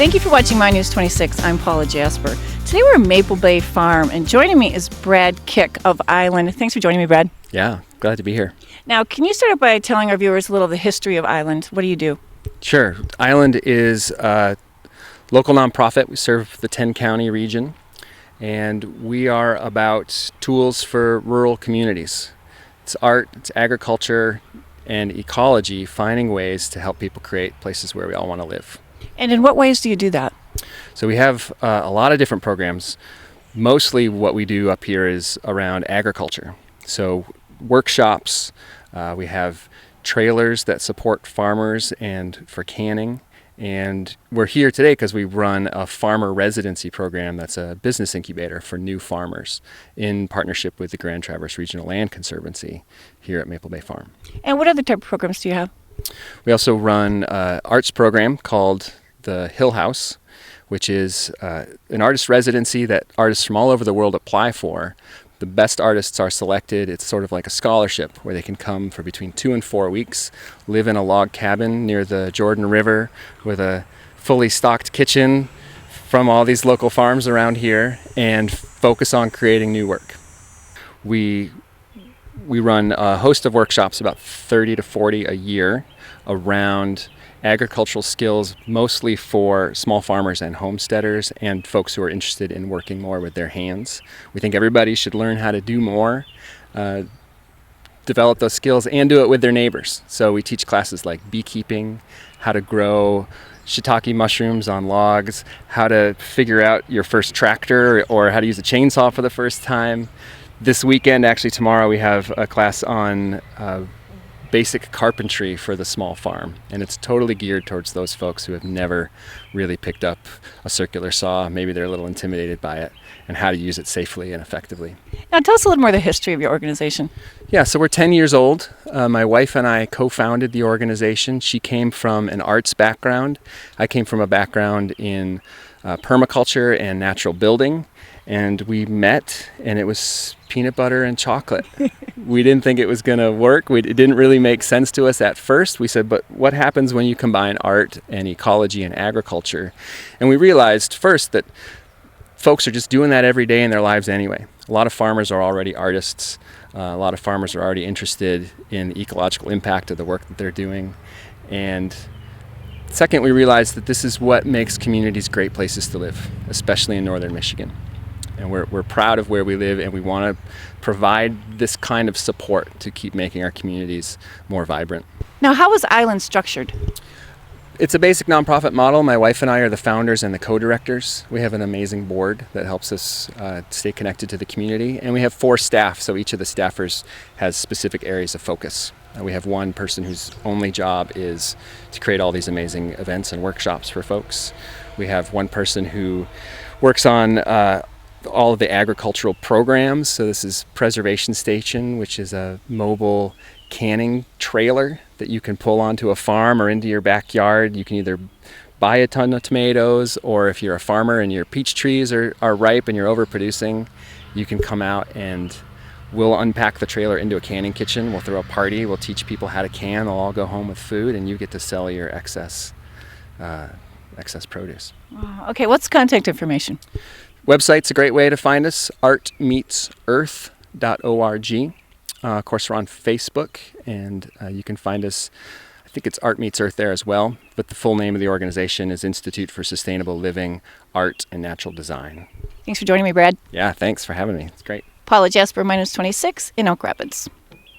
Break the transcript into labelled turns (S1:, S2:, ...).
S1: Thank you for watching My News 26. I'm Paula Jasper. Today we're at Maple Bay Farm, and joining me is Brad Kick of Island. Thanks for joining me, Brad.
S2: Yeah, glad to be here.
S1: Now, can you start out by telling our viewers a little of the history of Island? What do you do?
S2: Sure. Island is a local nonprofit. We serve the 10-county region, and we are about tools for rural communities. It's art, it's agriculture, and ecology, finding ways to help people create places where we all want to live.
S1: And in what ways do you do that?
S2: So we have a lot of different programs. Mostly what we do up here is around agriculture. So workshops, we have trailers that support farmers and for canning. And we're here today because we run a farmer residency program that's a business incubator for new farmers in partnership with the Grand Traverse Regional Land Conservancy here at Maple Bay Farm.
S1: And what other type of programs do you have?
S2: We also run an arts program called the Hill House, which is an artist residency that artists from all over the world apply for. The best artists are selected. It's sort of like a scholarship where they can come for between 2 and 4 weeks, live in a log cabin near the Jordan River with a fully stocked kitchen from all these local farms around here, and focus on creating new work. We run a host of workshops, about 30 to 40 a year, around agricultural skills, mostly for small farmers and homesteaders and folks who are interested in working more with their hands. We think everybody should learn how to do more, develop those skills, and do it with their neighbors. So we teach classes like beekeeping, how to grow shiitake mushrooms on logs, how to figure out your first tractor, or how to use a chainsaw for the first time. This weekend, actually tomorrow, we have a class on basic carpentry for the small farm, and it's totally geared towards those folks who have never really picked up a circular saw. Maybe they're a little intimidated by it, and how to use it safely and effectively.
S1: Now tell us a little more of the history of your organization.
S2: Yeah, so we're 10 years old. My wife and I co-founded the organization. She came from an arts background. I came from a background in permaculture and natural building. And we met, and it was peanut butter and chocolate. We didn't think it was going to work. It didn't really make sense to us at first. We said, but what happens when you combine art and ecology and agriculture? And we realized first that folks are just doing that every day in their lives anyway. A lot of farmers are already artists. A lot of farmers are already interested in the ecological impact of the work that they're doing. And second, we realized that this is what makes communities great places to live, especially in northern Michigan. And we're proud of where we live, and we want to provide this kind of support to keep making our communities more vibrant.
S1: Now, how is Island structured?
S2: It's a basic nonprofit model. My wife and I are the founders and the co-directors. We have an amazing board that helps us stay connected to the community. And we have 4 staff, so each of the staffers has specific areas of focus. We have one person whose only job is to create all these amazing events and workshops for folks. We have one person who works on all of the agricultural programs. So this is Preservation Station, which is a mobile canning trailer that you can pull onto a farm or into your backyard. You can either buy a ton of tomatoes, or if you're a farmer and your peach trees are ripe and you're overproducing, you can come out and we'll unpack the trailer into a canning kitchen. We'll throw a party. We'll teach people how to can. They'll all go home with food, and you get to sell your excess produce.
S1: Wow. Okay, what's contact information?
S2: Website's a great way to find us, artmeetsearth.org. Of course, we're on Facebook, and you can find us, I think it's Art Meets Earth there as well, but the full name of the organization is Institute for Sustainable Living, Art, and Natural Design.
S1: Thanks for joining me, Brad.
S2: Yeah, thanks for having me. It's great.
S1: Paula Jasper, My News 26 in Oak Rapids.